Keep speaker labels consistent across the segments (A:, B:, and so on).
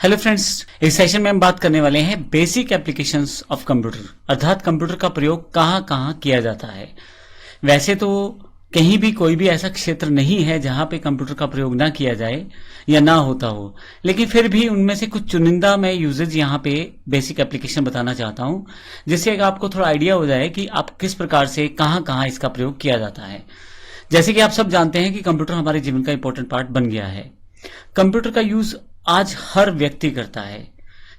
A: Hello friends, इस session में हम बात करने वाले हैं बेसिक एप्लीकेशंस ऑफ कंप्यूटर, अर्थात कंप्यूटर का प्रयोग कहाँ कहाँ किया जाता है। वैसे तो कहीं भी कोई भी ऐसा क्षेत्र नहीं है जहां पे कंप्यूटर का प्रयोग ना किया जाए या ना होता हो, लेकिन फिर भी उनमें से कुछ चुनिंदा मैं यूजेज यहाँ पे बेसिक एप्लीकेशन बताना चाहता हूँ, जिससे आपको थोड़ा आइडिया हो जाए कि आप किस प्रकार से कहाँ कहाँ इसका प्रयोग किया जाता है। जैसे कि आप सब जानते हैं कि कंप्यूटर हमारे जीवन का इंपॉर्टेंट पार्ट बन गया है। कंप्यूटर का यूज आज हर व्यक्ति करता है,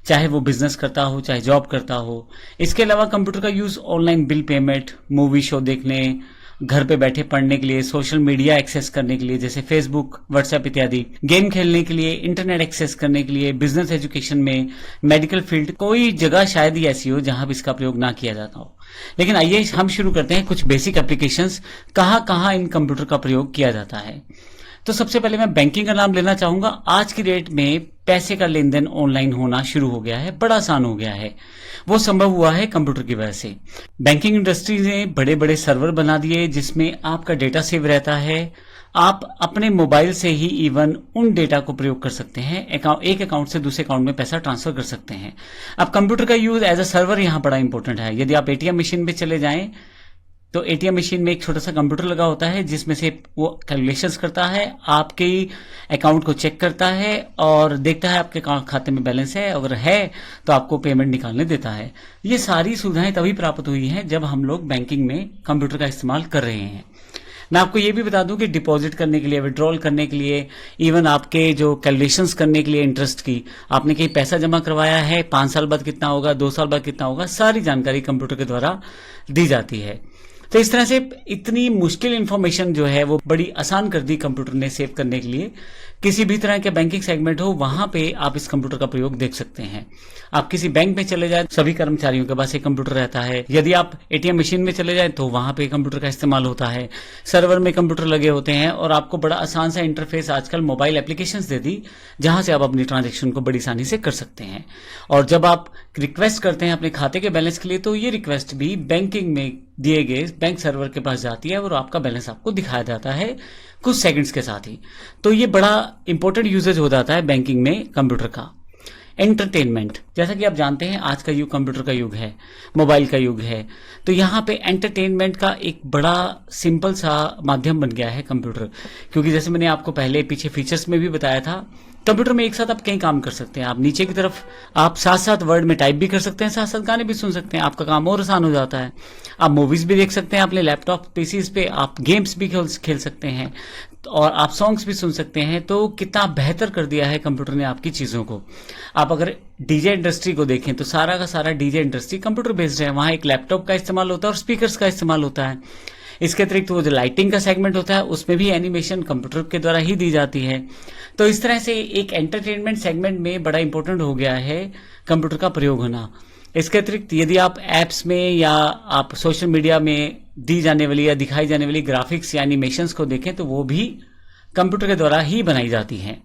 A: चाहे वो बिजनेस करता हो चाहे जॉब करता हो। इसके अलावा कंप्यूटर का use online bill payment, movie show देखने, घर पे बैठे पढ़ने के लिए, सोशल मीडिया एक्सेस करने के लिए जैसे फेसबुक, व्हाट्सएप इत्यादि, गेम खेलने के लिए, इंटरनेट एक्सेस करने के लिए, बिजनेस एजुकेशन में, मेडिकल फील्ड, कोई जगह शायद ही ऐसी हो जहां भी इसका प्रयोग ना किया जाता हो। लेकिन आइए हम शुरू करते हैं कुछ बेसिक एप्लीकेशंस, कहाँ कहाँ इन कंप्यूटर का प्रयोग किया जाता है। तो सबसे पहले मैं बैंकिंग का नाम लेना चाहूंगा। आज की डेट में पैसे का लेन देन ऑनलाइन होना शुरू हो गया है, बड़ा आसान हो गया है। वो संभव हुआ है कंप्यूटर की वजह से। बैंकिंग इंडस्ट्री ने बड़े बड़े सर्वर बना दिए जिसमें आपका डेटा सेव रहता है। आप अपने मोबाइल से ही इवन उन डेटा को प्रयोग कर सकते हैं, एक अकाउंट से दूसरे अकाउंट में पैसा ट्रांसफर कर सकते हैं। अब कंप्यूटर का यूज एज अ सर्वर यहाँ बड़ा इंपॉर्टेंट है। यदि आप एटीएम मशीन पे चले जाएं तो एटीएम मशीन में एक छोटा सा कंप्यूटर लगा होता है जिसमें से वो कैलकुलेशंस करता है, आपके अकाउंट को चेक करता है और देखता है आपके खाते में बैलेंस है, अगर है तो आपको पेमेंट निकालने देता है। ये सारी सुविधाएं तभी प्राप्त हुई हैं जब हम लोग बैंकिंग में कंप्यूटर का इस्तेमाल कर रहे हैं। मैं आपको ये भी बता दूं कि डिपॉजिट करने के लिए, विड्रॉल करने के लिए, इवन आपके जो कैलकुलेशंस करने के लिए इंटरेस्ट की, आपने कहीं पैसा जमा करवाया है, 5 साल बाद कितना होगा, 2 साल बाद कितना होगा, सारी जानकारी कंप्यूटर के द्वारा दी जाती है। तो इस तरह से इतनी मुश्किल इंफॉर्मेशन जो है वो बड़ी आसान कर दी कंप्यूटर ने सेव करने के लिए। किसी भी तरह के बैंकिंग सेगमेंट हो वहां पे आप इस कंप्यूटर का प्रयोग देख सकते हैं। आप किसी बैंक में चले जाए, सभी कर्मचारियों के पास एक कंप्यूटर रहता है। यदि आप एटीएम मशीन में चले जाए तो वहां पे कंप्यूटर का इस्तेमाल होता है। सर्वर में कंप्यूटर लगे होते हैं और आपको बड़ा आसान सा इंटरफेस आजकल मोबाइल एप्लीकेशंस दे दी जहां से आप अपनी ट्रांजेक्शन को बड़ी आसानी से कर सकते हैं। और जब आप रिक्वेस्ट करते हैं अपने खाते के बैलेंस के लिए तो ये रिक्वेस्ट भी बैंकिंग में दिए गए बैंक सर्वर के पास जाती है और आपका बैलेंस आपको दिखाया जाता है कुछ सेकंड्स के साथ ही। तो ये बड़ा इंपॉर्टेंट यूजेज हो जाता है बैंकिंग में कंप्यूटर का। एंटरटेनमेंट, जैसा कि आप जानते हैं आज का युग कंप्यूटर का युग है, मोबाइल का युग है। तो यहाँ पे एंटरटेनमेंट का एक बड़ा सिंपल सा माध्यम बन गया है कंप्यूटर, क्योंकि जैसे मैंने आपको पहले पीछे फीचर्स में भी बताया था, कंप्यूटर में एक साथ आप कई काम कर सकते हैं। आप नीचे की तरफ आप साथ साथ वर्ड में टाइप भी कर सकते हैं, साथ साथ गाने भी सुन सकते हैं, आपका काम और आसान हो जाता है। आप मूवीज भी देख सकते हैं अपने लैपटॉप पीसीज पे, आप गेम्स भी खेल सकते हैं और आप सॉन्ग्स भी सुन सकते हैं। तो कितना बेहतर कर दिया है कंप्यूटर ने आपकी चीजों को। आप अगर डीजे इंडस्ट्री को देखें तो सारा का सारा डीजे इंडस्ट्री कंप्यूटर बेस्ड है। वहां एक लैपटॉप का इस्तेमाल होता है और स्पीकर्स का इस्तेमाल होता है। इसके अतिरिक्त वो जो लाइटिंग का सेगमेंट होता है उसमें भी एनिमेशन कंप्यूटर के द्वारा ही दी जाती है। तो इस तरह से एक एंटरटेनमेंट सेगमेंट में बड़ा इंपॉर्टेंट हो गया है कंप्यूटर का प्रयोग होना। इसके अतिरिक्त यदि आप एप्स में या आप सोशल मीडिया में दी जाने वाली या दिखाई जाने वाली ग्राफिक्स या एनिमेशंस को देखें तो वो भी कंप्यूटर के द्वारा ही बनाई जाती हैं।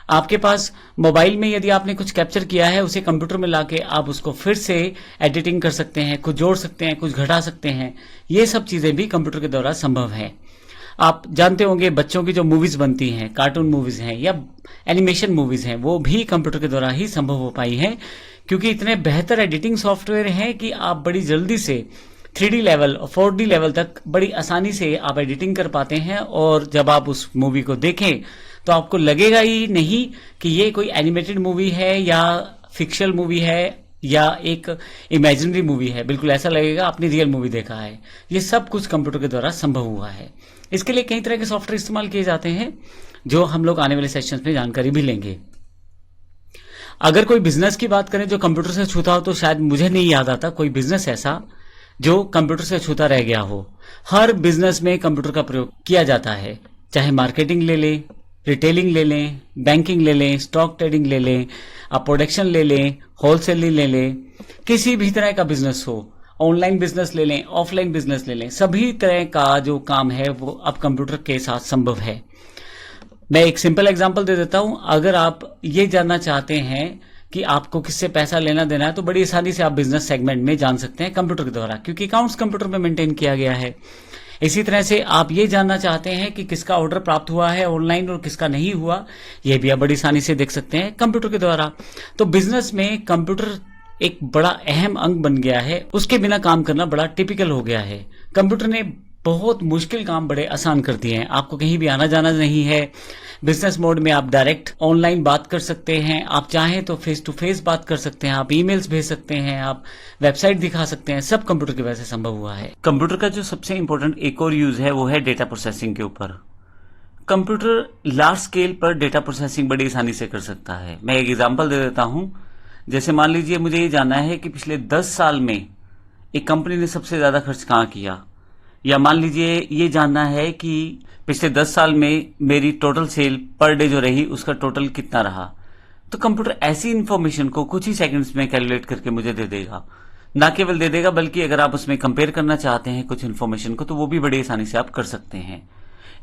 A: आपके पास मोबाइल में यदि आपने कुछ कैप्चर किया है उसे कंप्यूटर में लाके आप उसको फिर से एडिटिंग कर सकते हैं, कुछ जोड़ सकते हैं, कुछ घटा सकते हैं। ये सब चीजें भी कंप्यूटर के द्वारा संभव है। आप जानते होंगे बच्चों की जो मूवीज बनती हैं, कार्टून मूवीज हैं या एनिमेशन मूवीज हैं, वो भी कंप्यूटर के द्वारा ही संभव हो पाई है, क्योंकि इतने बेहतर एडिटिंग सॉफ्टवेयर हैं कि आप बड़ी जल्दी से 3D लेवल और 4D लेवल तक बड़ी आसानी से आप एडिटिंग कर पाते हैं। और जब आप उस मूवी को देखें तो आपको लगेगा ही नहीं कि ये कोई एनिमेटेड मूवी है या फिक्शनल मूवी है या एक इमेजिनरी मूवी है। बिल्कुल ऐसा लगेगा आपने रियल मूवी देखा है। ये सब कुछ कंप्यूटर के द्वारा संभव हुआ है। इसके लिए कई तरह के सॉफ्टवेयर इस्तेमाल किए जाते हैं जो हम लोग आने वाले सेशंस में जानकारी भी लेंगे। अगर कोई बिजनेस की बात करें जो कंप्यूटर से छूता हो तो शायद मुझे नहीं याद आता कोई बिजनेस ऐसा जो कंप्यूटर से छूता रह गया हो। हर बिजनेस में कंप्यूटर का प्रयोग किया जाता है, चाहे मार्केटिंग ले लें, रिटेलिंग ले लें, बैंकिंग ले लें, स्टॉक ट्रेडिंग ले लें, आप प्रोडक्शन ले लें, होलसेलिंग ले लें, किसी भी तरह का बिजनेस हो, ऑनलाइन बिजनेस ले लें, ऑफलाइन बिजनेस ले लें, सभी तरह का जो काम है वो अब कंप्यूटर के साथ संभव है। मैं एक सिंपल एग्जांपल दे देता हूं। अगर आप ये जानना चाहते हैं कि आपको किससे पैसा लेना देना है तो बड़ी आसानी से आप बिजनेस सेगमेंट में जान सकते हैं कंप्यूटर के द्वारा, क्योंकि अकाउंट्स कंप्यूटर में मेंटेन किया गया है। इसी तरह से आप ये जानना चाहते हैं कि किसका ऑर्डर प्राप्त हुआ है ऑनलाइन और किसका नहीं हुआ, ये भी आप बड़ी आसानी से देख सकते हैं कंप्यूटर के द्वारा। तो बिजनेस में कंप्यूटर एक बड़ा अहम अंग बन गया है, उसके बिना काम करना बड़ा टिपिकल हो गया है। कंप्यूटर ने बहुत मुश्किल काम बड़े आसान कर दिए हैं। आपको कहीं भी आना जाना नहीं है। बिजनेस मोड में आप डायरेक्ट ऑनलाइन बात कर सकते हैं, आप चाहें तो फेस टू फेस बात कर सकते हैं, आप ईमेल्स भेज सकते हैं, आप वेबसाइट दिखा सकते हैं, सब कंप्यूटर की वजह से संभव हुआ है। कंप्यूटर का जो सबसे इंपॉर्टेंट एक और यूज है वो है डेटा प्रोसेसिंग के ऊपर। कंप्यूटर लार्ज स्केल पर डेटा प्रोसेसिंग बड़ी आसानी से कर सकता है। मैं एक एग्जांपल दे देता हूं। जैसे मान लीजिए मुझे ये जानना है कि पिछले 10 साल में एक कंपनी ने सबसे ज्यादा खर्च कहां किया, या मान लीजिए ये जानना है कि पिछले 10 साल में मेरी टोटल सेल पर डे जो रही उसका टोटल कितना रहा। तो कंप्यूटर ऐसी इंफॉर्मेशन को कुछ ही सेकंड्स में कैलकुलेट करके मुझे दे देगा। ना केवल दे देगा बल्कि अगर आप उसमें कंपेयर करना चाहते हैं कुछ इन्फॉर्मेशन को तो वो भी बड़ी आसानी से आप कर सकते हैं।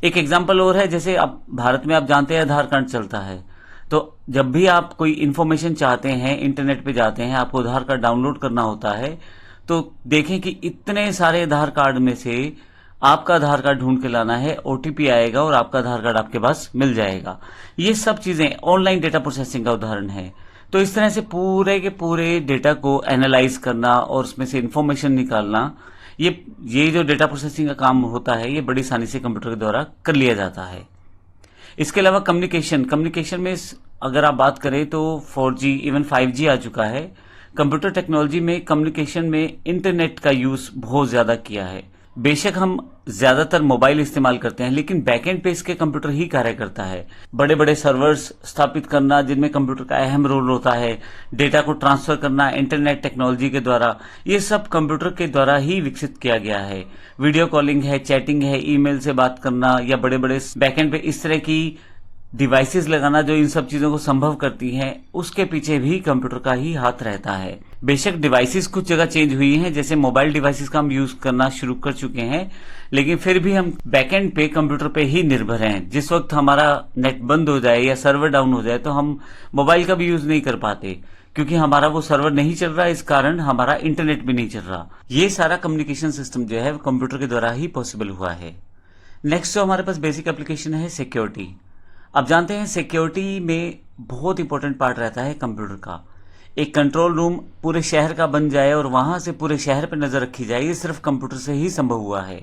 A: एक एग्जाम्पल और है, जैसे आप भारत में आप जानते हैं आधार कार्ड चलता है, तो जब भी आप कोई इन्फॉर्मेशन चाहते हैं इंटरनेट पे जाते हैं, आपको आधार कार्ड डाउनलोड करना होता है, तो देखें कि इतने सारे आधार कार्ड में से आपका आधार कार्ड ढूंढ के लाना है, ओटीपी आएगा और आपका आधार कार्ड आपके पास मिल जाएगा। ये सब चीजें ऑनलाइन डेटा प्रोसेसिंग का उदाहरण है। तो इस तरह से पूरे के पूरे डेटा को एनालाइज करना और उसमें से इंफॉर्मेशन निकालना, ये जो डेटा प्रोसेसिंग का काम होता है ये बड़ी आसानी से कंप्यूटर के द्वारा कर लिया जाता है। इसके अलावा कम्युनिकेशन में अगर आप बात करें तो 4G इवन 5G आ चुका है। कंप्यूटर टेक्नोलॉजी में कम्युनिकेशन में इंटरनेट का यूज बहुत ज्यादा किया है। बेशक हम ज्यादातर मोबाइल इस्तेमाल करते हैं लेकिन बैकएंड पे इसके कंप्यूटर ही कार्य करता है। बड़े बड़े सर्वर्स स्थापित करना जिनमें कंप्यूटर का अहम रोल होता है, डेटा को ट्रांसफर करना इंटरनेट टेक्नोलॉजी के द्वारा, ये सब कंप्यूटर के द्वारा ही विकसित किया गया है। वीडियो कॉलिंग है, चैटिंग है, ईमेल से बात करना या बड़े बड़े बैकएंड पे इस तरह की डिवाइसेस लगाना जो इन सब चीजों को संभव करती हैं, उसके पीछे भी कंप्यूटर का ही हाथ रहता है। बेशक डिवाइसेस कुछ जगह चेंज हुई हैं, जैसे मोबाइल डिवाइसेस का हम यूज करना शुरू कर चुके हैं, लेकिन फिर भी हम बैकएंड पे कंप्यूटर पे ही निर्भर हैं। जिस वक्त हमारा नेट बंद हो जाए या सर्वर डाउन हो जाए तो हम मोबाइल का भी यूज नहीं कर पाते, क्योंकि हमारा वो सर्वर नहीं चल रहा, इस कारण हमारा इंटरनेट भी नहीं चल रहा। ये सारा कम्युनिकेशन सिस्टम जो है कंप्यूटर के द्वारा ही पॉसिबल हुआ है। नेक्स्ट जो हमारे पास बेसिक एप्लीकेशन है सिक्योरिटी। आप जानते हैं सिक्योरिटी में बहुत इंपॉर्टेंट पार्ट रहता है कंप्यूटर का। एक कंट्रोल रूम पूरे शहर का बन जाए और वहां से पूरे शहर पर नजर रखी जाए, ये सिर्फ कंप्यूटर से ही संभव हुआ है।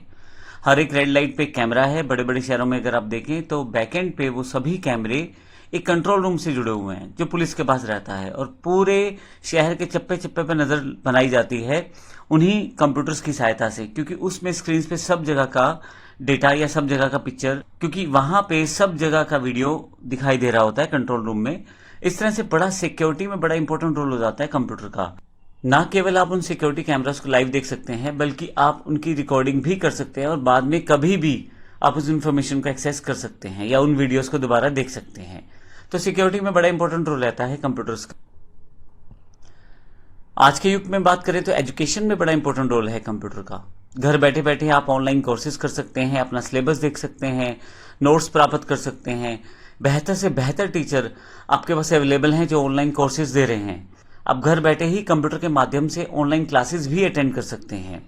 A: हर एक रेड लाइट पे कैमरा है। बड़े बड़े शहरों में अगर आप देखें तो बैकएंड पे वो सभी कैमरे एक कंट्रोल रूम से जुड़े हुए हैं जो पुलिस के पास रहता है, और पूरे शहर के चप्पे चप्पे पे नजर बनाई जाती है उन्हीं कंप्यूटर्स की सहायता से, क्योंकि उसमें स्क्रीन पे सब जगह का डेटा या सब जगह का पिक्चर, क्योंकि वहां पे सब जगह का वीडियो दिखाई दे रहा होता है कंट्रोल रूम में। इस तरह से बड़ा सिक्योरिटी में बड़ा इंपॉर्टेंट रोल हो जाता है कंप्यूटर का। ना केवल आप उन सिक्योरिटी कैमरास को लाइव देख सकते हैं बल्कि आप उनकी रिकॉर्डिंग भी कर सकते हैं और बाद में कभी भी आप उस इंफॉर्मेशन को एक्सेस कर सकते हैं या उन वीडियोस को दोबारा देख सकते हैं। तो सिक्योरिटी में बड़ा इंपॉर्टेंट रोल रहता है कंप्यूटर्स का। आज के युग में बात करें तो एजुकेशन में बड़ा इंपॉर्टेंट रोल है कंप्यूटर का। घर बैठे बैठे आप ऑनलाइन कोर्सेज कर सकते हैं, अपना सिलेबस देख सकते हैं, नोट्स प्राप्त कर सकते हैं। बेहतर से बेहतर टीचर आपके पास अवेलेबल हैं जो ऑनलाइन कोर्सेज दे रहे हैं। आप घर बैठे ही कंप्यूटर के माध्यम से ऑनलाइन क्लासेस भी अटेंड कर सकते हैं,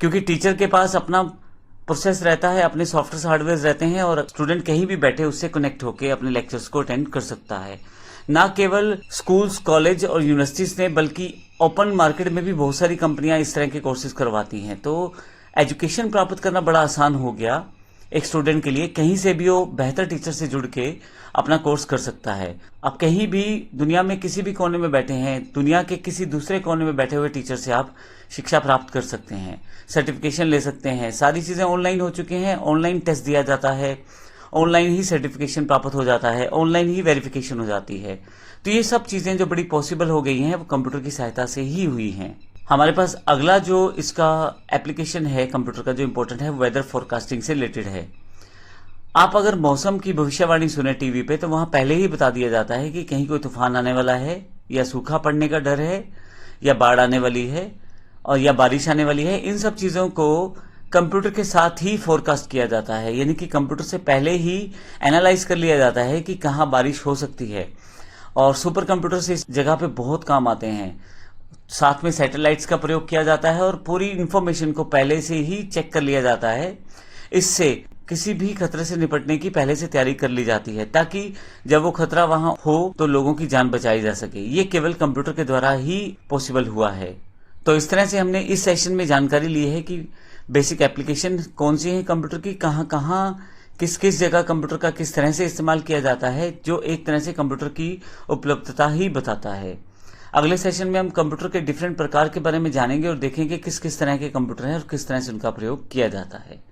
A: क्योंकि टीचर के पास अपना प्रोसेस रहता है, अपने सॉफ्टवेयर हार्डवेयर रहते हैं और स्टूडेंट कहीं भी बैठे उससे कनेक्ट होकर अपने लेक्चर्स को अटेंड कर सकता है। ना केवल स्कूल्स, कॉलेज और यूनिवर्सिटीज ने बल्कि ओपन मार्केट में भी बहुत सारी कंपनियां इस तरह के कोर्सेज करवाती हैं। तो एजुकेशन प्राप्त करना बड़ा आसान हो गया एक स्टूडेंट के लिए। कहीं से भी वो बेहतर टीचर से जुड़ के अपना कोर्स कर सकता है। आप कहीं भी दुनिया में किसी भी कोने में बैठे हैं, दुनिया के किसी दूसरे कोने में बैठे हुए टीचर से आप शिक्षा प्राप्त कर सकते हैं, सर्टिफिकेशन ले सकते हैं। सारी चीजें ऑनलाइन हो चुकी हैं। ऑनलाइन टेस्ट दिया जाता है, ऑनलाइन ही सर्टिफिकेशन प्राप्त हो जाता है, ऑनलाइन ही वेरिफिकेशन हो जाती है। तो ये सब चीजें जो बड़ी पॉसिबल हो गई हैं वो कंप्यूटर की सहायता से ही हुई हैं। हमारे पास अगला जो इसका एप्लीकेशन है कंप्यूटर का जो इंपॉर्टेंट है, वेदर फोरकास्टिंग से रिलेटेड है। आप अगर मौसम की भविष्यवाणी सुने टीवी पे तो वहां पहले ही बता दिया जाता है कि कहीं कोई तूफान आने वाला है, या सूखा पड़ने का डर है, या बाढ़ आने वाली है, और या बारिश आने वाली है। इन सब चीजों को कंप्यूटर के साथ ही फोरकास्ट किया जाता है, यानी कि कंप्यूटर से पहले ही एनालाइज कर लिया जाता है कि कहां बारिश हो सकती है। और सुपर कंप्यूटर से इस जगह पे बहुत काम आते हैं। साथ में सैटेलाइट्स का प्रयोग किया जाता है और पूरी इंफॉर्मेशन को पहले से ही चेक कर लिया जाता है। इससे किसी भी खतरे से निपटने की पहले से तैयारी कर ली जाती है, ताकि जब वो खतरा वहां हो तो लोगों की जान बचाई जा सके। ये केवल कंप्यूटर के द्वारा ही पॉसिबल हुआ है। तो इस तरह से हमने इस सेशन में जानकारी ली है कि बेसिक एप्लीकेशन कौन सी है कंप्यूटर की, कहाँ कहाँ किस किस जगह कंप्यूटर का किस तरह से इस्तेमाल किया जाता है, जो एक तरह से कंप्यूटर की उपलब्धता ही बताता है। अगले सेशन में हम कंप्यूटर के डिफरेंट प्रकार के बारे में जानेंगे और देखेंगे किस किस तरह के कंप्यूटर हैं और किस तरह से उनका प्रयोग किया जाता है।